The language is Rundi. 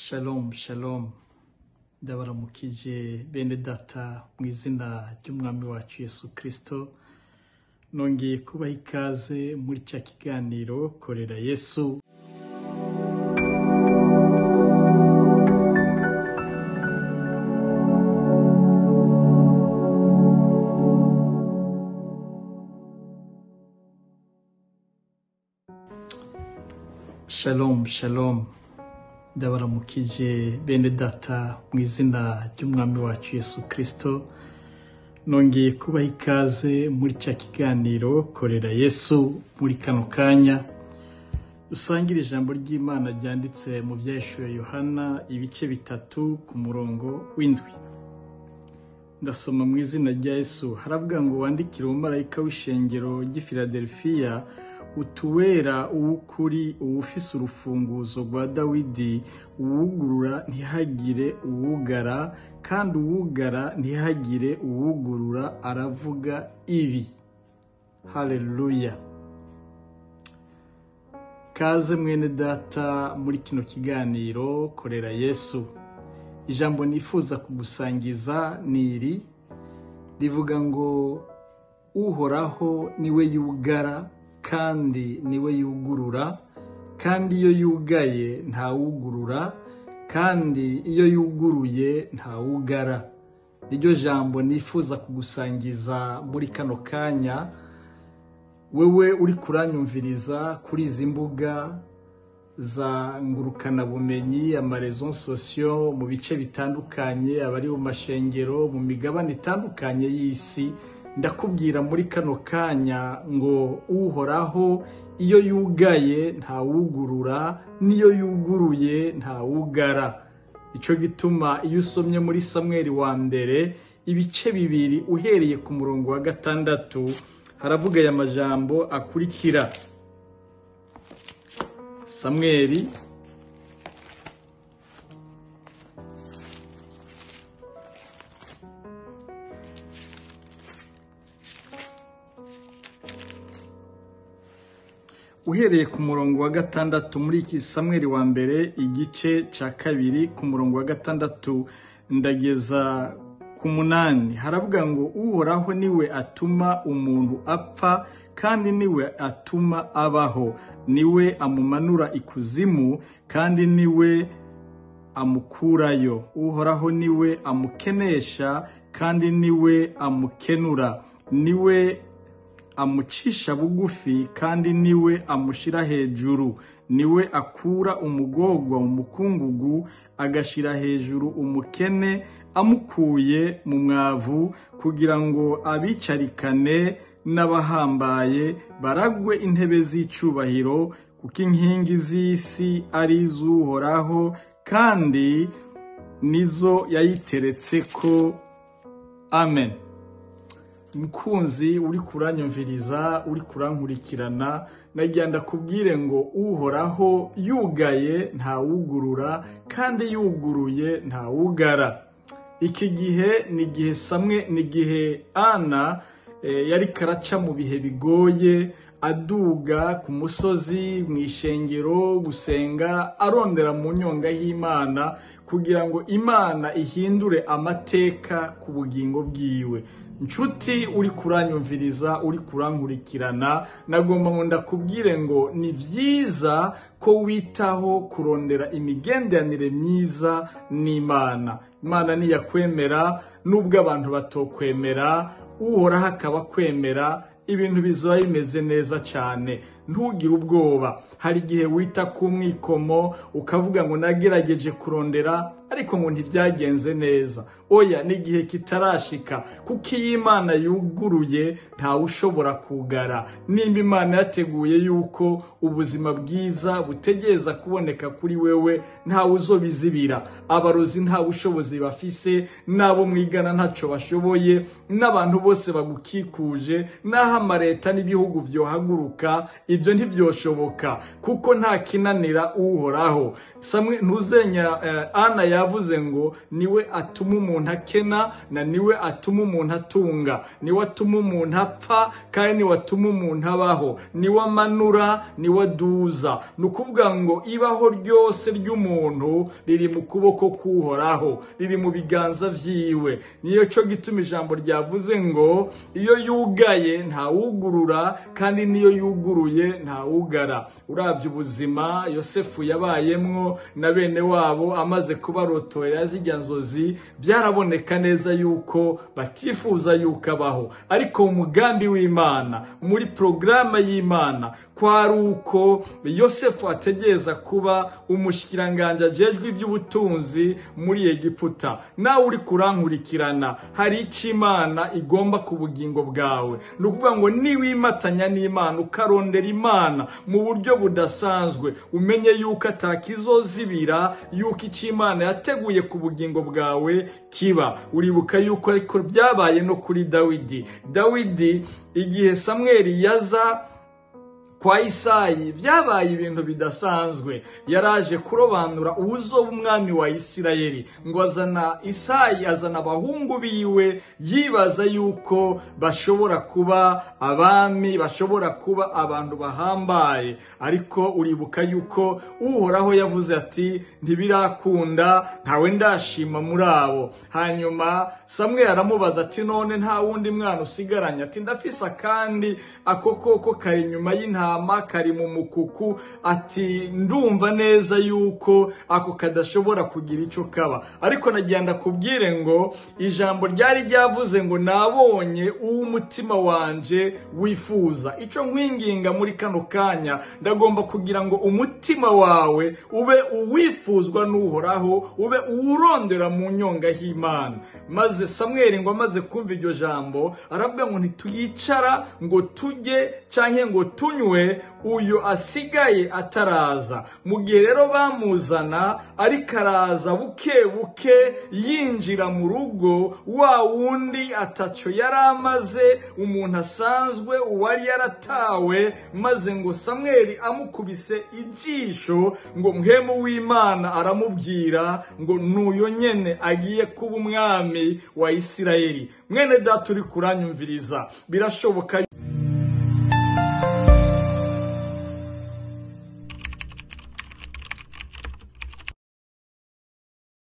Shalom, shalom. Ndabaramukije bene data mu izina ry'umwami wacu Yesu Kristo. Nongeye kubaha ikaze muri cya kiganiro Korera Yesu. Shalom, shalom. Ndabaramukije bene data mu izina ry'umwami wacu Yesu Kristo. Nongeye kubaha ikaze muri cya kiganiro Korera Yesu muri kano kanya. Dusangira ijambo ry'Imana ryanditse mu Vyahishuriwe Yohana ibice 3 ku murongo w'indwi. Ndasoma mu izina rya Yesu. Haravuga ngo wandikire umumarayika w'ishengero ry'i Filadelfiya utuwera uw'ukuri uwufise urufunguzo rwa Dawidi, uwugurura ntihagire uwugara, kandi uwugara ntihagire uwugurura, aravuga ibi. Haleluya. Kaze mwene data muri kino kiganiro Korera Yesu. Ijambo nifuza kugusangiza niri rivuga ngo uhoraho niwe yugara kandi niwe yugurura, kandi iyo yugaye ntawugurura, kandi iyo yuguruye ntawugara. Iryo jambo nifuza kugusangiza muri kano kanya, wewe uri kuranyumviriza kuri izi mbuga za ngurukana bumenyi, amarezo sosiyo, mu bice bitandukanye, abari mu mashengero, mu migabane itandukanye y'isi. Ndakubwira muri kano kanya ngo uhoraho iyo yugaye ntawugurura, niyo yuguruye ntawugara. Ico gituma iyo usomye muri Samweli wa mbere ibice 2 uhereye ku murongo wa 6 haravuga aya majambo akurikira. Samweli uhereye ku murongo wa 6 muri iki Samweli wa mbere igice ca 2 ku murongo wa 6 ndageza ku 8 haravuga ngo uhoraho niwe atuma umuntu apfa, kandi niwe atuma abaho, niwe amumanura ikuzimu, kandi niwe amukurayo. Uhoraho niwe amukenesha, kandi niwe amukenura, niwe amucisha bugufi, kandi niwe amushira hejuru, niwe akura umugorwa mu mukungugu, agashira hejuru umukene amukuye mu mwavu, kugira ngo abicarikane n'abahambaye baragwe intebe z'icubahiro, kuko inkingi z'isi ari iz'uhoraho, kandi nizo yayiteretseko. Amen. Mukunzi uri kuranyumviriza, uri kurankurikirana, nagira ndakubwire ngo uhoraho yugaye ntawugurura, kandi yuguruye ntawugara. Iki gihe ni gihe Ana yari karaca mu bihe bigoye, aduga ku musozi mw'ishengero gusenga, arondera mu nyonga y'Imana kugira ngo Imana ihindure amateka ku bugingo bwiwe. Nshuti uri kuranyumviriza, uri kurankurikirana, nagomba ngo ndakubwire ngo ni vyiza ko witaho kurondera imigenderanire myiza n'Imana. Imana niyakwemera, nubwo abantu batokwemera, uhoraho akaba kwemera, ibintu bizoba bimeze neza cyane. Ntugire ubwoba. Hari igihe wita ku mwikomo ukavuga ngo nagerageje kurondera ariko ngo ntivyagenze neza. Oya, ni igihe kitarashika, kuko iyi Imana yuguruye ntawe ushobora kugara. Nimba Imana yateguye yuko ubuzima bwiza butegereza kuboneka kuri wewe, ntawe uzobizibira. Abarozi ntawe ushobozi bafise, nabo mwigana ntaco bashoboye, n'abantu bose bagukikuje, n'aho amareta n'ibihugu vyohaguruka ibyo ntibyoshoboka kuko nta kinanira uhoraho. Ntuzenya Ana yavuze ngo niwe atuma umuntu akena na niwe atuma umuntu atunga, niwe atuma umuntu apfa kandi niwe atuma umuntu abaho, niwe amanura niwe aduza. Nukuvuga ngo ibaho ryose ry'umuntu riri mu kuboko k'uhoraho, riri mu biganza vyiwe. Niyo cyo gituma ijambo ryavuze ngo iyo yugaye nta wugurura kandi niyo yuguruye nta wugara. Uravye ubuzima Yosefu yabayemwo na bene wabo amaze kubarotorera zijya nzozi, byaraboneka neza yuko batifuza yuko abaho, ariko umugambi w'Imana muri programa y'Imana kwari uko Yosefu ategeza kuba umushikiranganje ajejwe iby'ubutunzi muri Egiputa. Nawe uri kurankurikirana, hari icyo Imana igomba ku bugingo bwawe. Nukuvuga ngo niwimatanya n'Imana ukarondera Imana mu buryo budasanzwe, umenye yuko atakizozibira yuko icyo Imana yateguye ku bugingo bwawe kiba. Uribuka yuko ariko byabaye no kuri Dawidi igihe Samweli yaza kwa Isayi, byabaye ibintu bidasanzwe. Yaraje kurobanura uzoba umwami wa Isirayeli, ngo azana Isayi, azana abahungu biwe, yibaza yuko bashobora kuba abami, bashobora kuba abantu bahambaye. Ariko uribuka yuko uhoraho yavuze ati ntibirakunda, ntawe ndashima muri abo. Hanyuma Samweli aramubaza ati none nta wundi mwana usigaranye? Ati ndafisa kandi akokoko kari nyuma y'intama, kari mu mukuku. Ati ndumva neza yuko ako kadashobora kugira ico kaba. Ariko nagenda kubwire ngo ijambo ryari ryavuze ngo nabonye umutima wanje wifuza. Ico nkwinginga muri kano kanya, ndagomba kugira ngo umutima wawe ube uwifuzwa n'uhoraho, ube uwurondera mu nyonga y'Imana. Maze Samweli ngo amaze kumva iryo jambo aravuga ngo ntituyicara ngo tujye canke ngo tunywe uyu asigaye ataraza. Mu gihe rero bamuzana ariko araza buke buke yinjira mu rugo, wa wundi ataco yaramaze, umuntu asanzwe uwari yaratawe, maze ngo Samweli amukubise ijisho ngo mpwemu w'Imana aramubwira ngo nuyo nyene agiye kuba umwami wa Isirayeli. Mwene data uri kuranyumviriza, birashoboka